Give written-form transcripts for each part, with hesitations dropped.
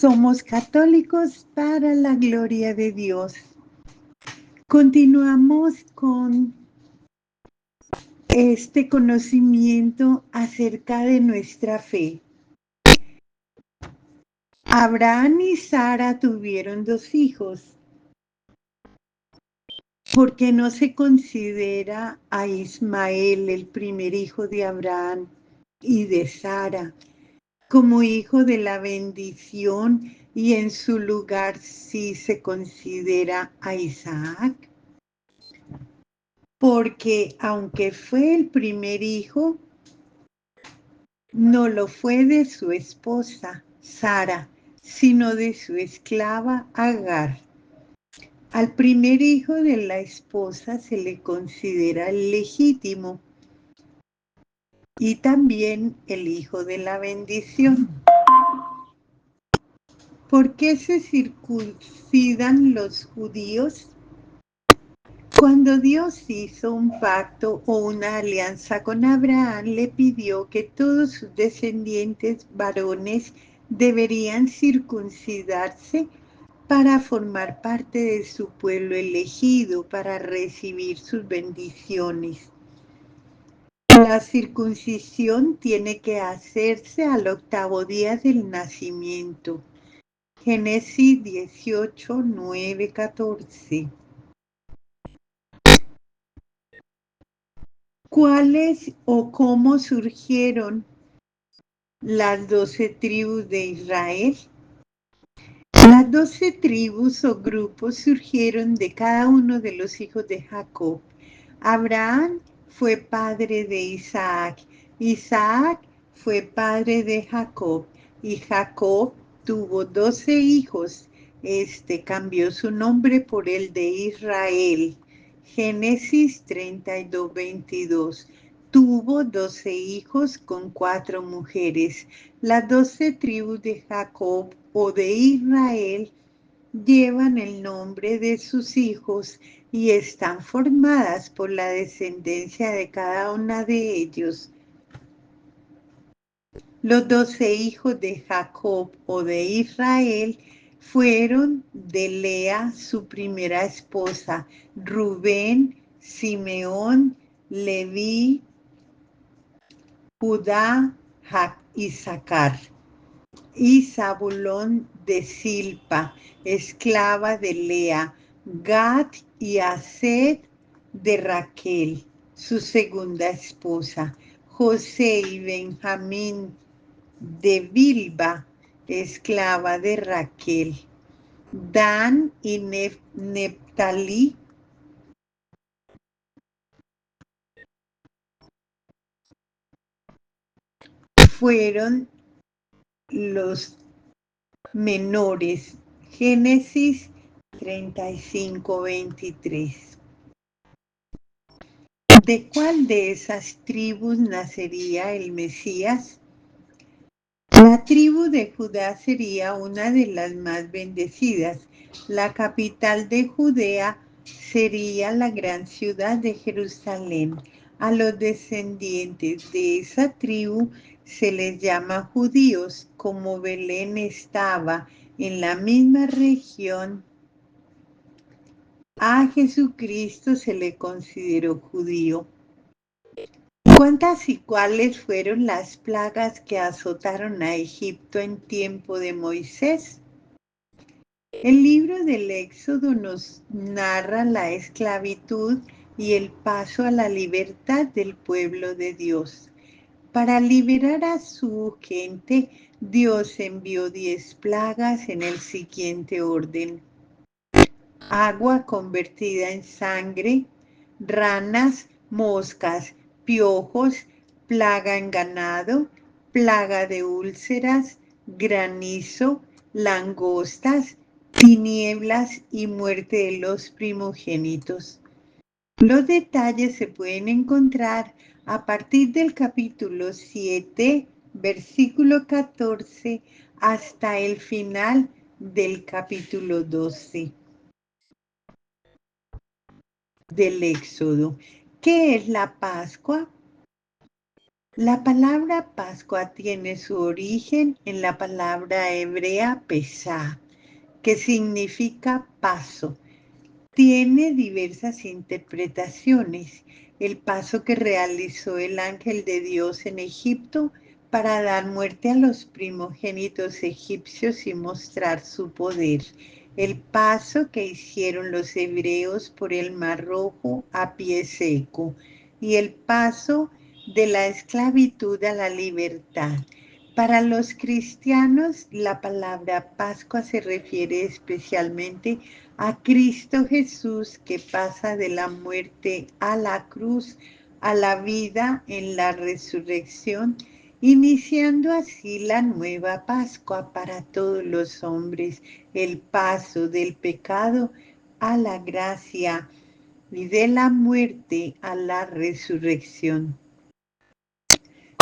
Somos católicos para la gloria de Dios. Continuamos con este conocimiento acerca de nuestra fe. Abraham y Sara tuvieron 2 hijos. ¿Por qué no se considera a Ismael, el primer hijo de Abraham y de Sara, como hijo de la bendición, y en su lugar sí se considera a Isaac? Porque aunque fue el primer hijo, no lo fue de su esposa Sara, sino de su esclava Agar. Al primer hijo de la esposa se le considera el legítimo y también el hijo de la bendición. ¿Por qué se circuncidan los judíos? Cuando Dios hizo un pacto o una alianza con Abraham, le pidió que todos sus descendientes varones deberían circuncidarse para formar parte de su pueblo elegido, para recibir sus bendiciones. La circuncisión tiene que hacerse al 8º día del nacimiento. Génesis 18, 9, 14. ¿Cuáles o cómo surgieron las 12 tribus de Israel? Las 12 tribus o grupos surgieron de cada uno de los hijos de Jacob. Abraham fue padre de Isaac, Isaac fue padre de Jacob, y Jacob tuvo 12 hijos. Este cambió su nombre por el de Israel. Génesis 32, 22. Tuvo 12 hijos con 4 mujeres. Las 12 tribus de Jacob o de Israel llevan el nombre de sus hijos y están formadas por la descendencia de cada una de ellos. Los 12 hijos de Jacob o de Israel fueron de Lea, su primera esposa, Rubén, Simeón, Leví, Judá, Isaacar, y Zabulón de Silpa, esclava de Lea, Gad y Ased de Raquel, su segunda esposa, José y Benjamín de Bilba, esclava de Raquel, Dan y Neftalí fueron los menores. Génesis 35, 23. ¿De cuál de esas tribus nacería el Mesías? La tribu de Judá sería una de las más bendecidas. La capital de Judea sería la gran ciudad de Jerusalén. A los descendientes de esa tribu se les llama judíos, como Belén estaba en la misma región. A Jesucristo se le consideró judío. ¿Cuántas y cuáles fueron las plagas que azotaron a Egipto en tiempo de Moisés? El libro del Éxodo nos narra la esclavitud y el paso a la libertad del pueblo de Dios. Para liberar a su gente, Dios envió 10 plagas en el siguiente orden: agua convertida en sangre, ranas, moscas, piojos, plaga en ganado, plaga de úlceras, granizo, langostas, tinieblas y muerte de los primogénitos. Los detalles se pueden encontrar a partir del capítulo 7, versículo 14, hasta el final del capítulo 12 del Éxodo. ¿Qué es la Pascua? La palabra Pascua tiene su origen en la palabra hebrea Pesá, que significa paso. Tiene diversas interpretaciones. El paso que realizó el ángel de Dios en Egipto para dar muerte a los primogénitos egipcios y mostrar su poder. El paso que hicieron los hebreos por el Mar Rojo a pie seco. Y el paso de la esclavitud a la libertad. Para los cristianos, la palabra Pascua se refiere especialmente a Cristo Jesús, que pasa de la muerte a la cruz a la vida en la resurrección, iniciando así la nueva Pascua para todos los hombres, el paso del pecado a la gracia y de la muerte a la resurrección.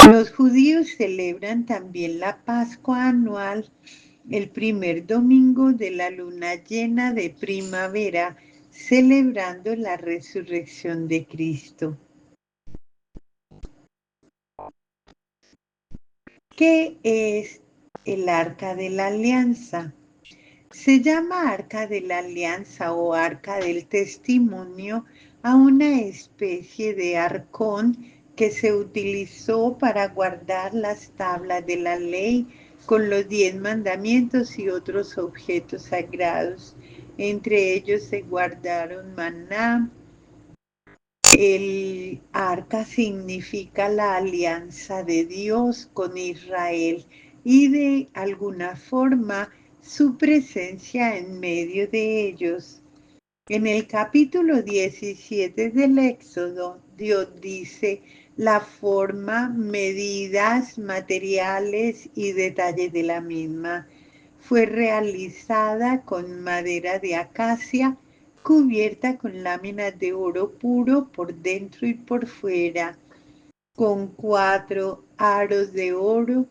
Los judíos celebran también la Pascua anual el primer domingo de la luna llena de primavera, celebrando la resurrección de Cristo. ¿Qué es el Arca de la Alianza? Se llama Arca de la Alianza o Arca del Testimonio a una especie de arcón que se utilizó para guardar las tablas de la ley con los 10 mandamientos y otros objetos sagrados. Entre ellos se guardaron maná. El arca significa la alianza de Dios con Israel y de alguna forma su presencia en medio de ellos. En el capítulo 17 del Éxodo, Dios dice la forma, medidas, materiales y detalles de la misma. Fue realizada con madera de acacia, cubierta con láminas de oro puro por dentro y por fuera, con 4 aros de oro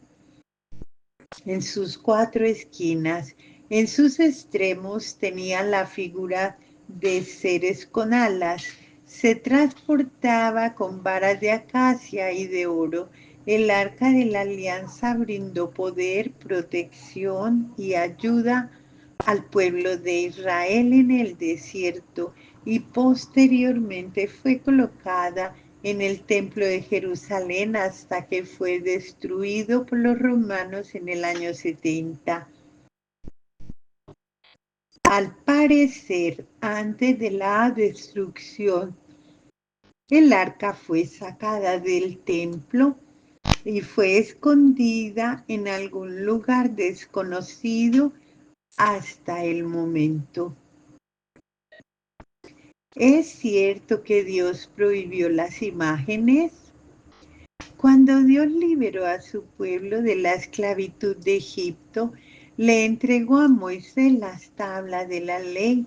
en sus 4 esquinas. En sus extremos tenía la figura de seres con alas. Se transportaba con varas de acacia y de oro. El arca de la alianza brindó poder, protección y ayuda al pueblo de Israel en el desierto y posteriormente fue colocada en el templo de Jerusalén hasta que fue destruido por los romanos en el año 70. Al parecer, antes de la destrucción, el arca fue sacada del templo y fue escondida en algún lugar desconocido hasta el momento. ¿Es cierto que Dios prohibió las imágenes? Cuando Dios liberó a su pueblo de la esclavitud de Egipto, le entregó a Moisés las tablas de la ley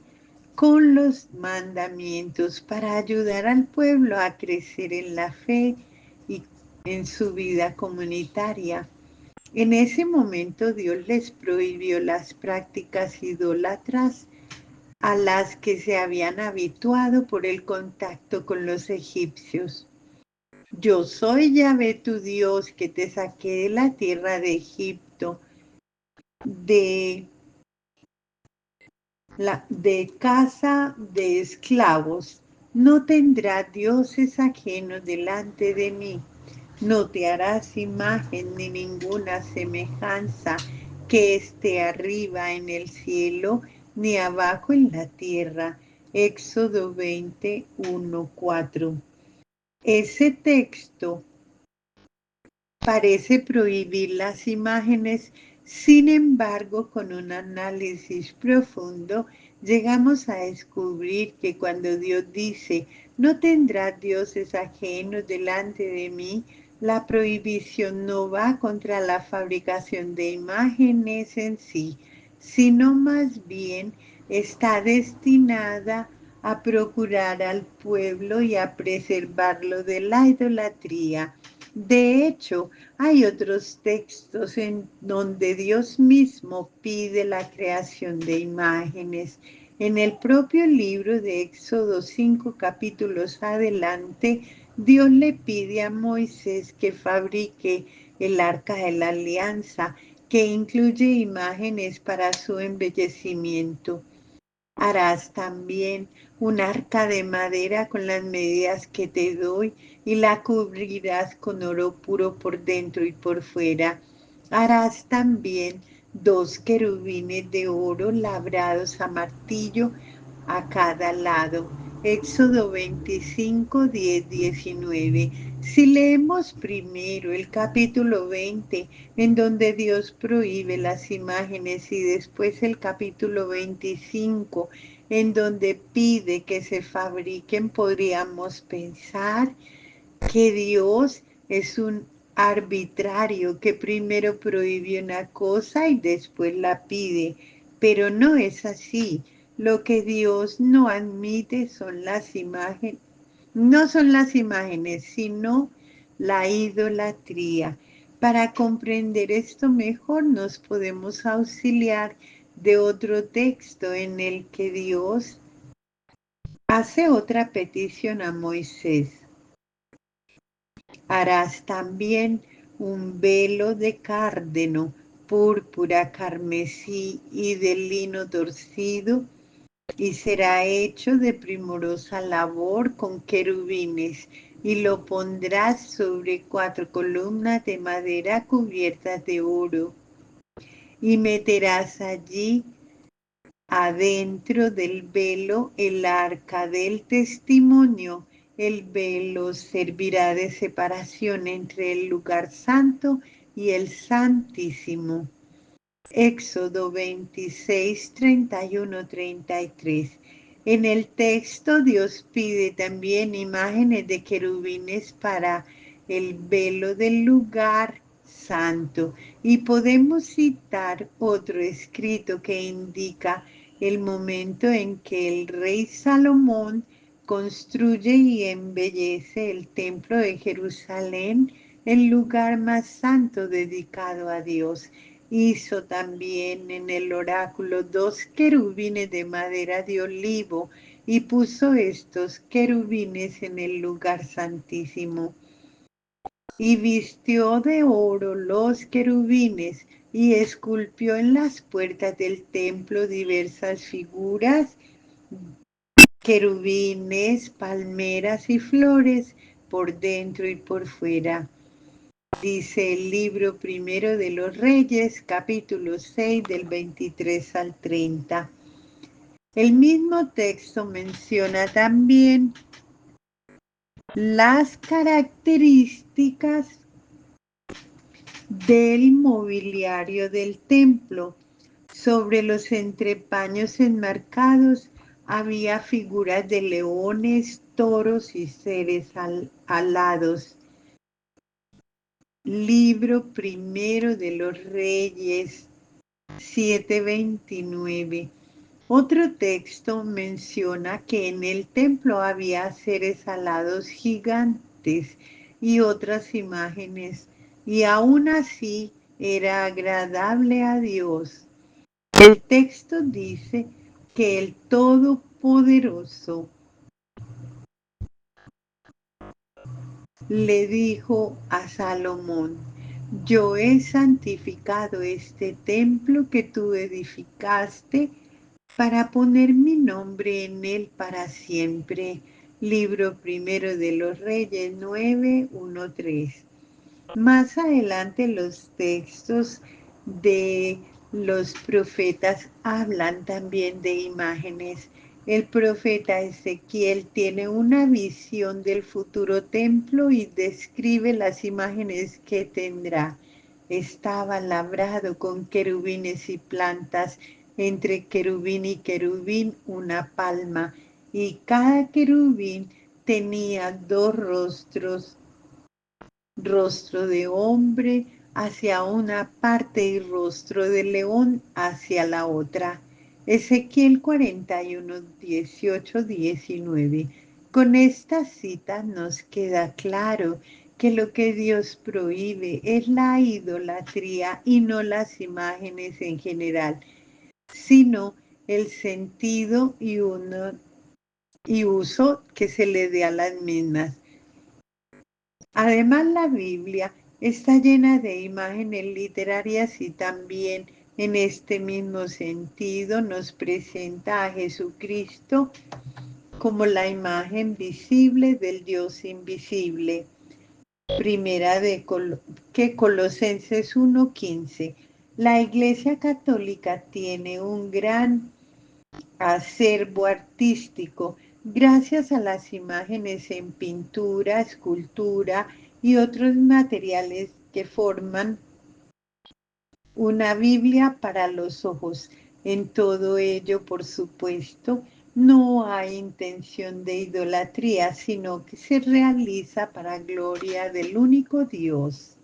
con los mandamientos para ayudar al pueblo a crecer en la fe y en su vida comunitaria. En ese momento Dios les prohibió las prácticas idólatras a las que se habían habituado por el contacto con los egipcios. Yo soy Yahvé tu Dios que te saqué de la tierra de Egipto, de casa de esclavos. No tendrás dioses ajenos delante de mí. No te harás imagen ni ninguna semejanza que esté arriba en el cielo ni abajo en la tierra. Éxodo 21:4. Ese texto parece prohibir las imágenes, sin embargo, con un análisis profundo, llegamos a descubrir que cuando Dios dice, no tendrás dioses ajenos delante de mí, la prohibición no va contra la fabricación de imágenes en sí, sino más bien está destinada a procurar al pueblo y a preservarlo de la idolatría. De hecho, hay otros textos en donde Dios mismo pide la creación de imágenes. En el propio libro de Éxodo 5 capítulos adelante, Dios le pide a Moisés que fabrique el arca de la alianza, que incluye imágenes para su embellecimiento. Harás también un arca de madera con las medidas que te doy y la cubrirás con oro puro por dentro y por fuera. Harás también 2 querubines de oro labrados a martillo a cada lado. Éxodo 25, 10, 19. Si leemos primero el capítulo 20, en donde Dios prohíbe las imágenes, y después el capítulo 25, en donde pide que se fabriquen, podríamos pensar que Dios es un arbitrario que primero prohíbe una cosa y después la pide, pero no es así. Lo que Dios no admite son las imágenes, no son las imágenes, sino la idolatría. Para comprender esto mejor nos podemos auxiliar de otro texto en el que Dios hace otra petición a Moisés. Harás también un velo de cárdeno, púrpura, carmesí y de lino torcido, y será hecho de primorosa labor con querubines, y lo pondrás sobre 4 columnas de madera cubiertas de oro, y meterás allí adentro del velo el arca del testimonio. El velo servirá de separación entre el lugar santo y el santísimo. Éxodo 26, 31, 33. En el texto Dios pide también imágenes de querubines para el velo del lugar santo, y podemos citar otro escrito que indica el momento en que el rey Salomón construye y embellece el templo de Jerusalén, el lugar más santo dedicado a Dios. Hizo también en el oráculo 2 querubines de madera de olivo, y puso estos querubines en el lugar santísimo. Y vistió de oro los querubines, y esculpió en las puertas del templo diversas figuras, querubines, palmeras y flores por dentro y por fuera. Dice el libro primero de los Reyes, capítulo 6, del 23 al 30. El mismo texto menciona también las características del mobiliario del templo. Sobre los entrepaños enmarcados había figuras de leones, toros y seres alados. Libro primero de los Reyes 7:29. Otro texto menciona que en el templo había seres alados gigantes y otras imágenes, y aún así era agradable a Dios. El texto dice que el Todopoderoso le dijo a Salomón: yo he santificado este templo que tú edificaste para poner mi nombre en él para siempre. Libro primero de los Reyes 9:1-3. Más adelante los textos de los profetas hablan también de imágenes. El profeta Ezequiel tiene una visión del futuro templo y describe las imágenes que tendrá. Estaba labrado con querubines y plantas, entre querubín y querubín una palma, y cada querubín tenía 2 rostros, rostro de hombre hacia una parte y rostro de león hacia la otra. Ezequiel 41, 18, 19. Con esta cita nos queda claro que lo que Dios prohíbe es la idolatría y no las imágenes en general, sino el sentido y uso que se le dé a las mismas. Además, la Biblia está llena de imágenes literarias y también en este mismo sentido nos presenta a Jesucristo como la imagen visible del Dios invisible. Primera de Colosenses 1:15. La Iglesia Católica tiene un gran acervo artístico gracias a las imágenes en pintura, escultura y otros materiales que forman una Biblia para los ojos. En todo ello, por supuesto, no hay intención de idolatría, sino que se realiza para gloria del único Dios.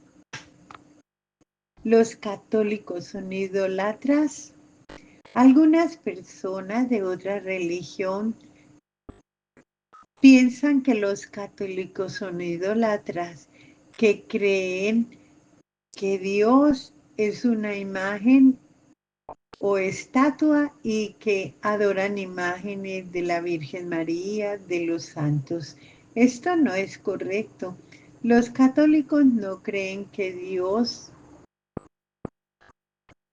¿Los católicos son idólatras? Algunas personas de otra religión piensan que los católicos son idólatras, que creen que Dios es una imagen o estatua y que adoran imágenes de la Virgen María, de los santos. Esto no es correcto. Los católicos no creen que Dios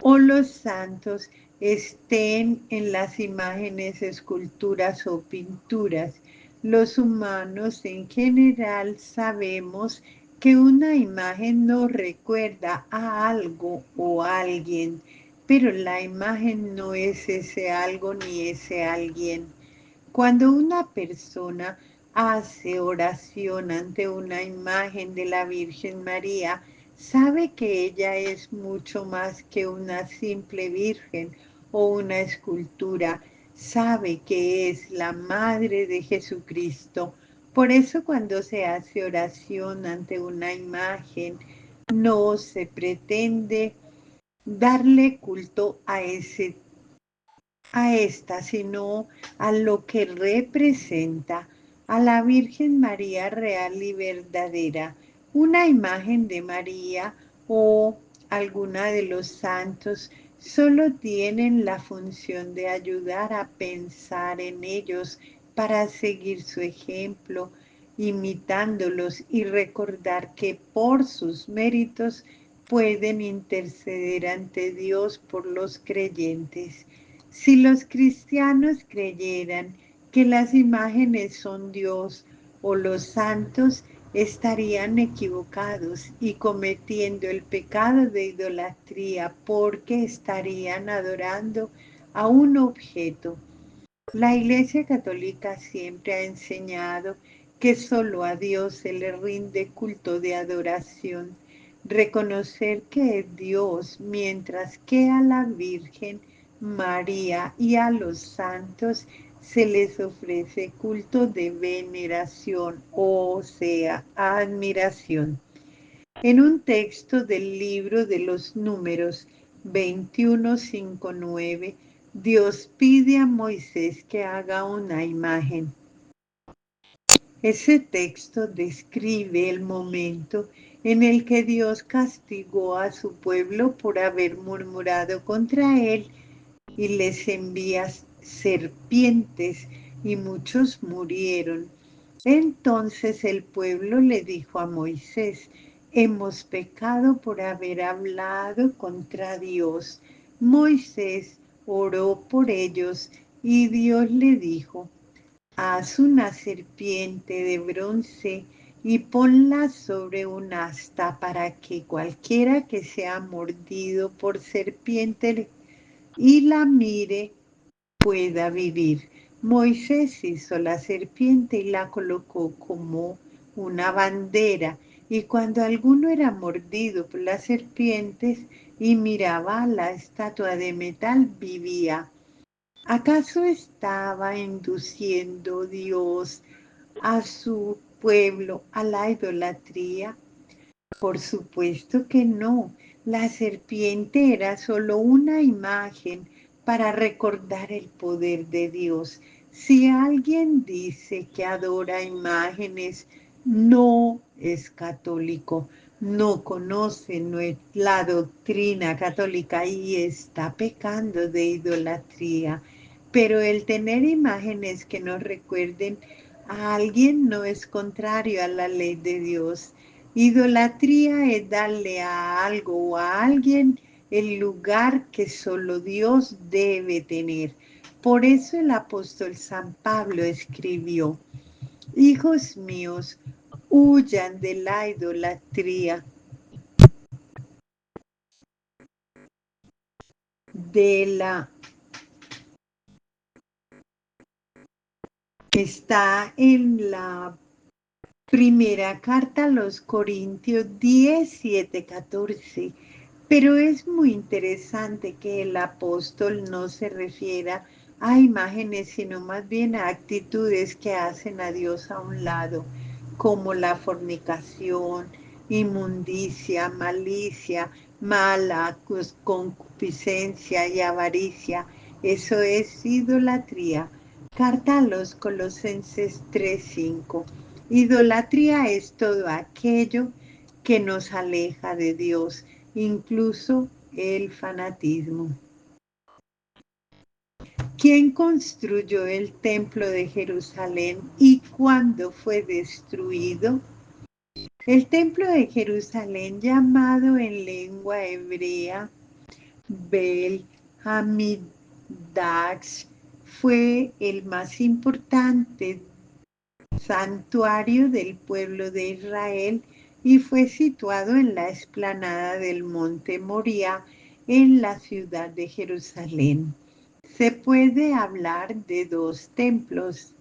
o los santos estén en las imágenes, esculturas o pinturas. Los humanos en general sabemos que una imagen nos recuerda a algo o a alguien, pero la imagen no es ese algo ni ese alguien. Cuando una persona hace oración ante una imagen de la Virgen María, sabe que ella es mucho más que una simple virgen o una escultura, sabe que es la Madre de Jesucristo. Por eso cuando se hace oración ante una imagen, no se pretende darle culto a esta, sino a lo que representa a la Virgen María real y verdadera. Una imagen de María o alguna de los santos solo tienen la función de ayudar a pensar en ellos para seguir su ejemplo, imitándolos y recordar que por sus méritos pueden interceder ante Dios por los creyentes. Si los cristianos creyeran que las imágenes son Dios o los santos, estarían equivocados y cometiendo el pecado de idolatría porque estarían adorando a un objeto. La Iglesia Católica siempre ha enseñado que solo a Dios se le rinde culto de adoración, reconocer que es Dios, mientras que a la Virgen María y a los santos se les ofrece culto de veneración, o sea, admiración. En un texto del libro de los Números 21:5-9, Dios pide a Moisés que haga una imagen. Ese texto describe el momento en el que Dios castigó a su pueblo por haber murmurado contra él y les envía serpientes y muchos murieron. Entonces el pueblo le dijo a Moisés: hemos pecado por haber hablado contra Dios. Moisés oró por ellos y Dios le dijo: haz una serpiente de bronce y ponla sobre un asta para que cualquiera que sea mordido por serpiente y la mire pueda vivir. Moisés hizo la serpiente y la colocó como una bandera, y cuando alguno era mordido por las serpientes y miraba a la estatua de metal, vivía. ¿Acaso estaba induciendo Dios a su pueblo a la idolatría? Por supuesto que no. La serpiente era solo una imagen para recordar el poder de Dios. Si alguien dice que adora imágenes, no es católico, no conoce la doctrina católica y está pecando de idolatría. Pero el tener imágenes que nos recuerden a alguien no es contrario a la ley de Dios. Idolatría es darle a algo o a alguien el lugar que solo Dios debe tener. Por eso el apóstol San Pablo escribió: hijos míos, huyan de la idolatría, está en la primera carta a los Corintios 10, 7, 14. Pero es muy interesante que el apóstol no se refiera a imágenes, sino más bien a actitudes que hacen a Dios a un lado, como la fornicación, inmundicia, malicia, mala, concupiscencia y avaricia. Eso es idolatría. Carta a los Colosenses 3:5. Idolatría es todo aquello que nos aleja de Dios, incluso el fanatismo. ¿Quién construyó el templo de Jerusalén y cuándo fue destruido? El templo de Jerusalén, llamado en lengua hebrea Bel Hamikdash, fue el más importante santuario del pueblo de Israel y fue situado en la explanada del monte Moría en la ciudad de Jerusalén. Se puede hablar de dos templos.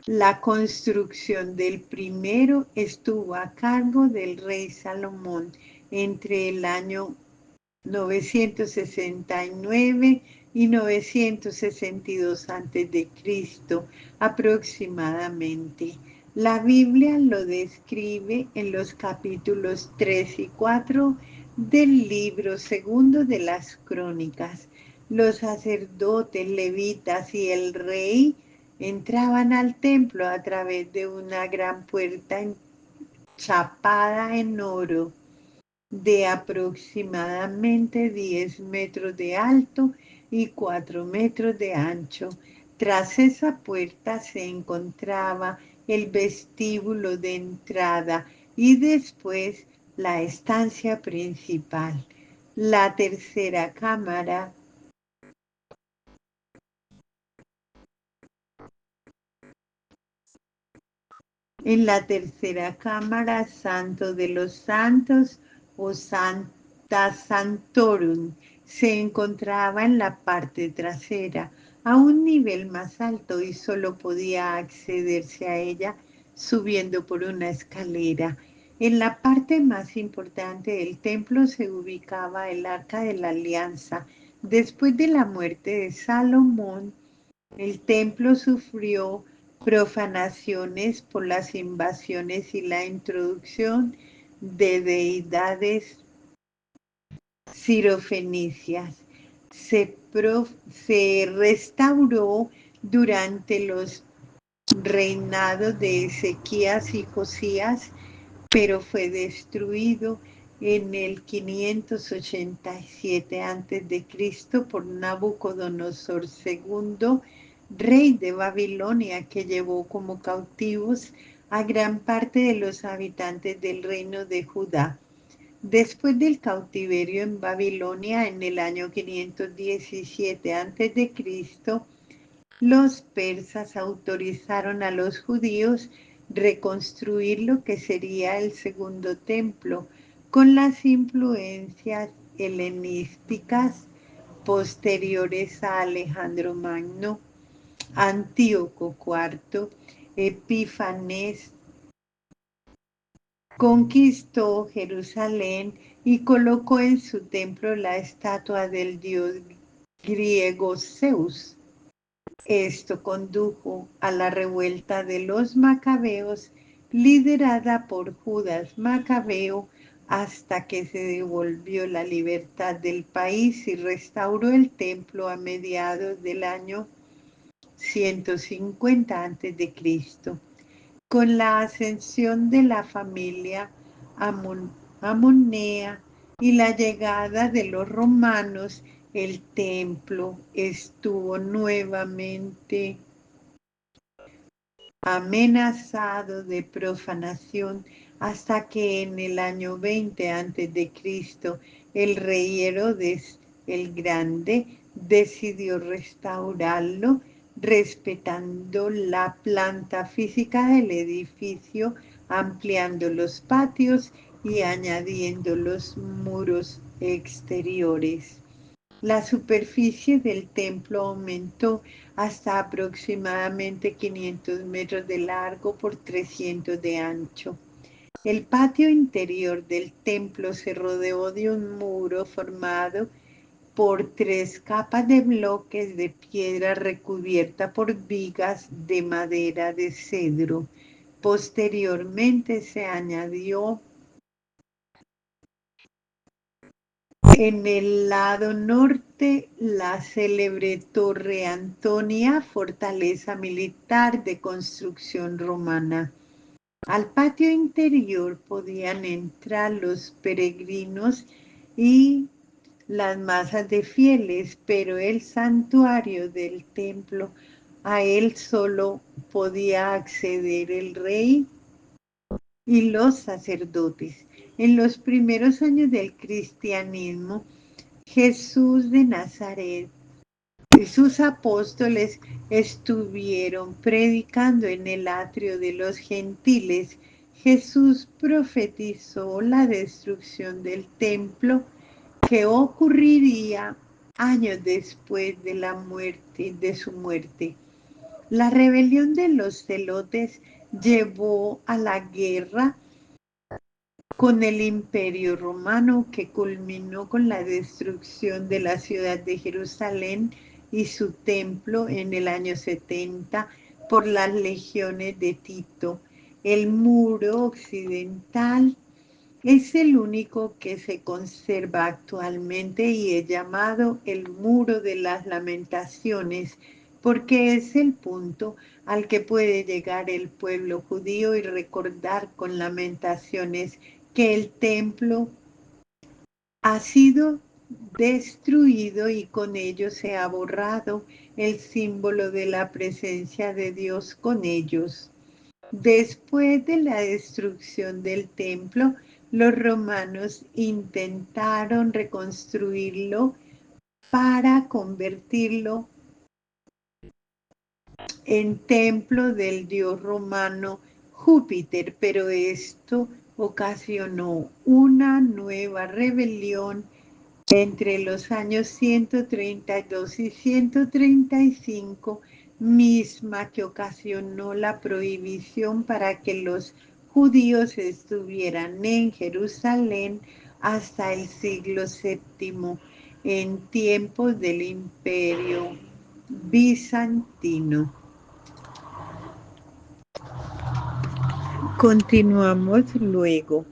La construcción del primero estuvo a cargo del rey Salomón entre el año 969 y 962 a.C. aproximadamente. La Biblia lo describe en los capítulos 3 y 4 del libro segundo de las Crónicas. Los sacerdotes, levitas y el rey entraban al templo a través de una gran puerta enchapada en oro de aproximadamente 10 metros de alto y 4 metros de ancho. Tras esa puerta se encontraba el vestíbulo de entrada y después la estancia principal. La tercera cámara En la tercera cámara, Santo de los Santos o Sancta Sanctorum se encontraba en la parte trasera, a un nivel más alto y solo podía accederse a ella subiendo por una escalera. En la parte más importante del templo se ubicaba el Arca de la Alianza. Después de la muerte de Salomón, el templo sufrió profanaciones por las invasiones y la introducción de deidades sirofenicias. Se restauró durante los reinados de Ezequías y Josías, pero fue destruido en el 587 a.C. por Nabucodonosor II, rey de Babilonia, que llevó como cautivos a gran parte de los habitantes del reino de Judá. Después del cautiverio en Babilonia en el año 517 a.C., los persas autorizaron a los judíos reconstruir lo que sería el segundo templo con las influencias helenísticas posteriores a Alejandro Magno. Antíoco IV Epífanes conquistó Jerusalén y colocó en su templo la estatua del dios griego Zeus. Esto condujo a la revuelta de los macabeos, liderada por Judas Macabeo, hasta que se devolvió la libertad del país y restauró el templo a mediados del año 150 a.C. Con la ascensión de la familia Amonea y la llegada de los romanos, el templo estuvo nuevamente amenazado de profanación hasta que en el año 20 a.C. el rey Herodes el Grande decidió restaurarlo respetando la planta física del edificio, ampliando los patios y añadiendo los muros exteriores. La superficie del templo aumentó hasta aproximadamente 500 metros de largo por 300 de ancho. El patio interior del templo se rodeó de un muro formado por 3 capas de bloques de piedra recubierta por vigas de madera de cedro. Posteriormente se añadió en el lado norte la célebre Torre Antonia, fortaleza militar de construcción romana. Al patio interior podían entrar los peregrinos y las masas de fieles, pero el santuario del templo, a él solo podía acceder el rey y los sacerdotes. En los primeros años del cristianismo, Jesús de Nazaret y sus apóstoles estuvieron predicando en el atrio de los gentiles. Jesús profetizó la destrucción del templo que ocurriría años después de la muerte, de su muerte. La rebelión de los celotes llevó a la guerra con el Imperio Romano, que culminó con la destrucción de la ciudad de Jerusalén y su templo en el año 70 por las legiones de Tito. El muro occidental es el único que se conserva actualmente y es llamado el Muro de las Lamentaciones, porque es el punto al que puede llegar el pueblo judío y recordar con lamentaciones que el templo ha sido destruido y con ello se ha borrado el símbolo de la presencia de Dios con ellos. Después de la destrucción del templo, los romanos intentaron reconstruirlo para convertirlo en templo del dios romano Júpiter, pero esto ocasionó una nueva rebelión entre los años 132 y 135, misma que ocasionó la prohibición para que los judíos estuvieran en Jerusalén hasta el siglo VII, en tiempos del Imperio Bizantino. Continuamos luego.